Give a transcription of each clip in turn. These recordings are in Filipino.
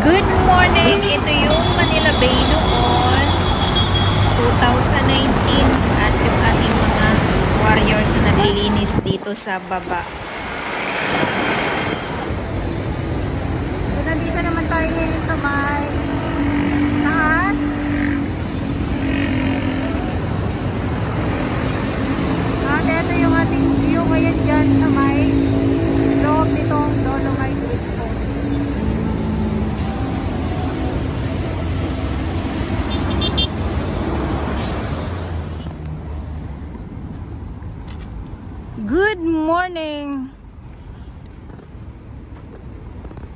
Good morning! Ito yung Manila Bay noon 2019 at yung ating mga warriors na naglilinis dito sa baba. So nandito naman tayo ngayon sa may taas. At ito yung ating view ngayon dyan sa may loob nitong Dolomite Beach po. Good morning!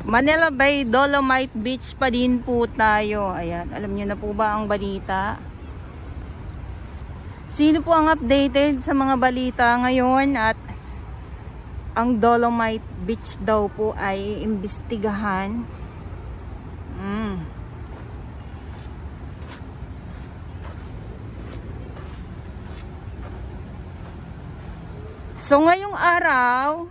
Manila Bay, Dolomite Beach pa din po tayo. Ayan, alam niyo na po ba ang balita? Sino po ang updated sa mga balita ngayon? At ang Dolomite Beach daw po ay imbestigahan. So ngayong araw,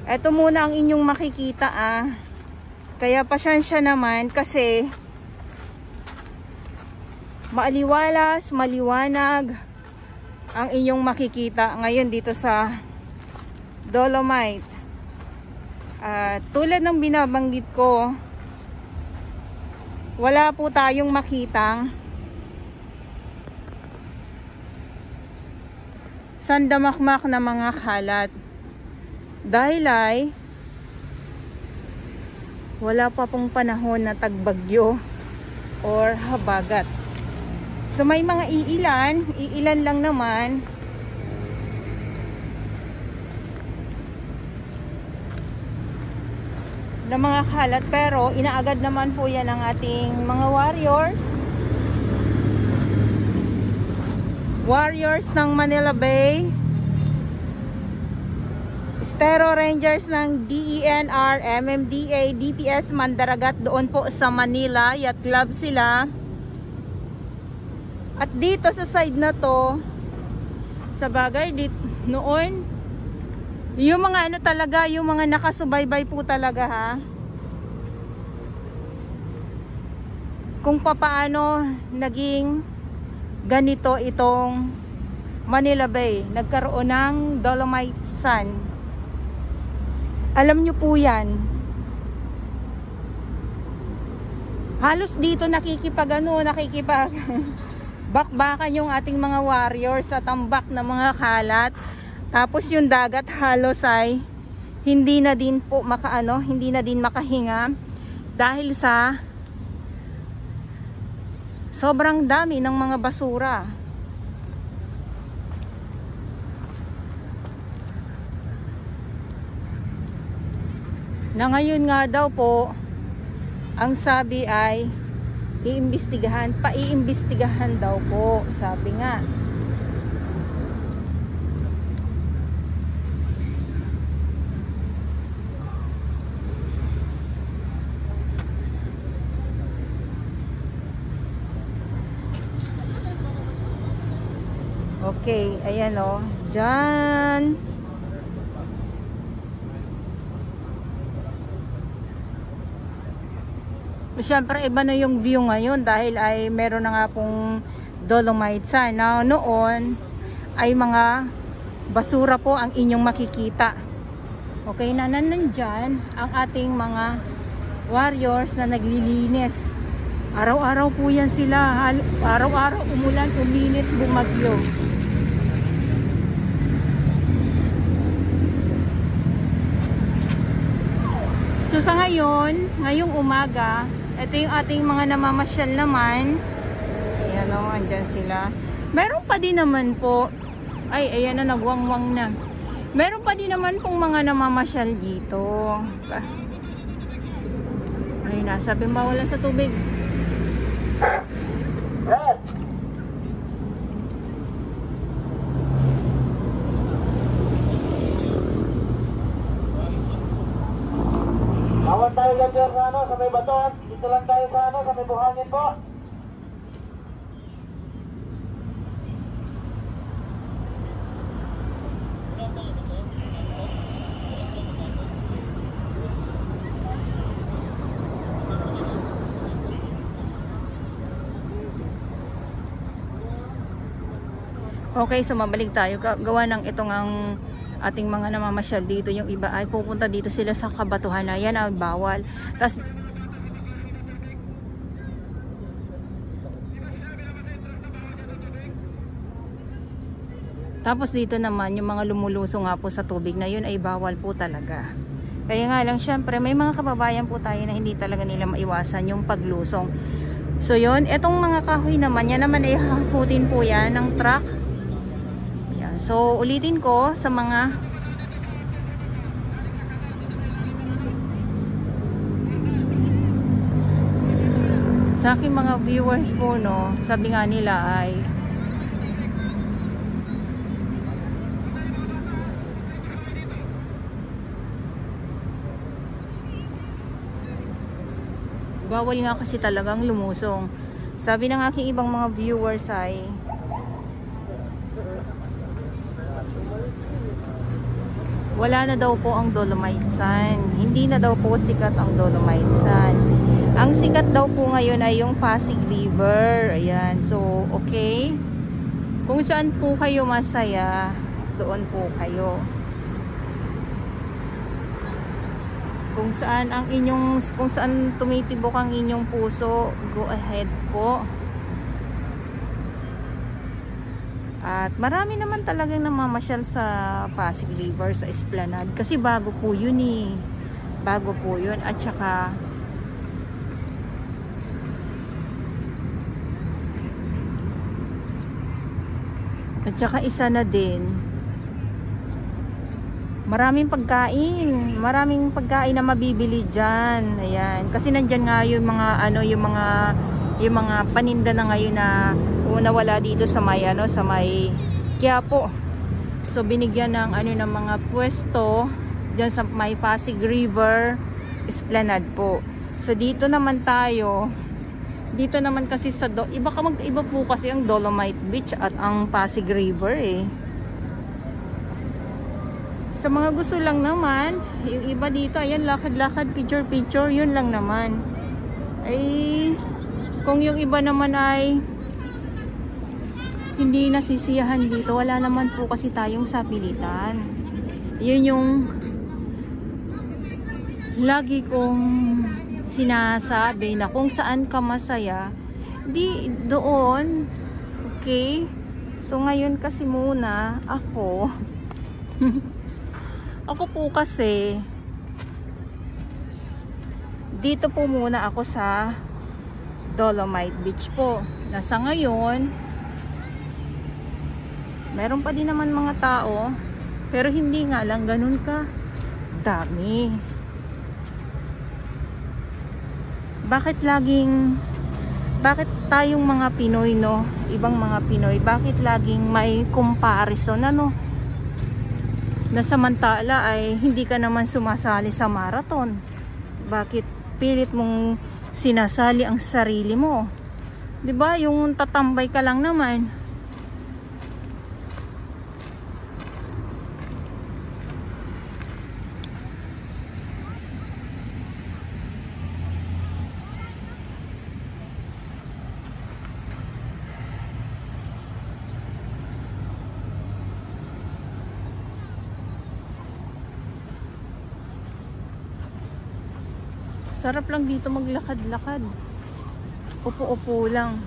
eto muna ang inyong makikita Kaya pasensya naman kasi maaliwalas, maliwanag ang inyong makikita ngayon dito sa Dolomite. Tulad ng binabanggit ko, wala po tayong makitang sandamakmak na mga kalat. Dahil ay wala pa pong panahon na tagbagyo or habagat. So may mga iilan lang naman na mga kalat, pero inaagad naman po yan ng ating mga warriors ng Manila Bay, Estero Rangers ng DENR, MMDA, DPS Mandaragat doon po sa Manila. Yacht Club sila. At dito sa side na to, sa bagay noon, yung mga talaga, yung mga nakasubaybay po talaga kung papaano naging ganito itong Manila Bay, nagkaroon ng Dolomite Sun. Alam nyo po yan. Halos dito nakikipag bakbakan yung ating mga warriors sa tambak na mga kalat. Tapos yung dagat halos ay hindi na din makahinga dahil sa sobrang dami ng mga basura. Na ngayon nga daw po, ang sabi ay paiimbestigahan daw po, sabi nga. Okay, ayan dyan. Siyempre iba na yung view ngayon dahil ay meron na nga pong Dolomite Sun. Now, noon ay mga basura po ang inyong makikita. Okay, nandyan ang ating mga warriors na naglilinis. Araw-araw po yan sila. Araw-araw umulan, uminit, bumagyo. So sa ngayong umaga, ito yung ating mga namamasyal naman. Ayan andyan sila. Meron pa din naman po. Ay, ayan na, nagwangwang na. Meron pa din naman pong mga namamasyal dito. Ay, nasabi bawal sa tubig. Awan tayo dyan sir sa may baton. Dito lang tayo sa may buhangin po. Okay, so mabalik tayo. Gawa ng itong ang ating mga namamasyal dito. Yung iba ay pupunta dito sila sa kabatuhan na yan ay bawal. Tapos dito naman, yung mga lumulusong nga po sa tubig na yun ay bawal po talaga. Kaya nga lang, syempre, may mga kababayan po tayo na hindi talaga nila maiwasan yung paglusong. So yun, etong mga kahoy naman, yan naman ay hakutin po yan ng truck. Yan. So ulitin ko sa mga aking mga viewers po, no, sabi nga nila ay bawal nga kasi talagang lumusong. Sabi ng aking ibang mga viewers ay wala na daw po ang Dolomite Sand. Hindi na daw po sikat ang Dolomite Sand. Ang sikat daw po ngayon ay yung Pasig River. Ayan. So, okay. Kung saan po kayo masaya, doon po kayo. Kung saan tumitibok ang inyong puso, go ahead po. At marami naman talagang namamasyal sa Pasig River, sa Esplanade. Kasi bago po yun eh. Bago po yun. At saka isa na din, maraming pagkain na mabibili dyan. Ayan. Kasi nandyan nga yung mga yung mga paninda na ngayon na nawala dito sa may Quiapo. So binigyan ng ng mga pwesto diyan sa may Pasig River Esplanade po. So dito naman tayo. Dito naman kasi sa iba po kasi ang Dolomite Beach at ang Pasig River eh. Sa mga gusto lang naman, yung iba dito, ayan, lakad-lakad, picture-picture, yun lang naman. Ay, kung yung iba naman ay hindi nasisiyahan dito, wala naman po kasi tayong sapilitan. Yun yung lagi kong sinasabi na kung saan ka masaya, di doon. Okay? So, ngayon kasi muna, ako po kasi dito po muna ako sa Dolomite Beach po. Nasa ngayon meron pa din naman mga tao, pero hindi nga lang ganun ka dami. Bakit tayong mga Pinoy, no, ibang mga Pinoy, bakit laging may comparison, na samantala ay hindi ka naman sumasali sa marathon? Bakit pilit mong sinasali ang sarili mo? 'Di ba? Yung tatambay ka lang naman. Sarap lang dito maglakad-lakad. Upo-upo lang.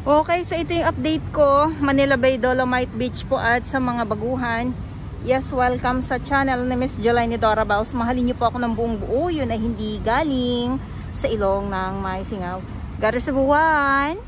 Okay, so ito yung update ko. Manila Bay Dolomite Beach po at sa mga baguhan. Yes, welcome sa channel ni Miss Jolaine Dorabels. Mahalin niyo po ako ng buong buo. Yun ay hindi galing sa ilong ng may singaw. God sa buwan!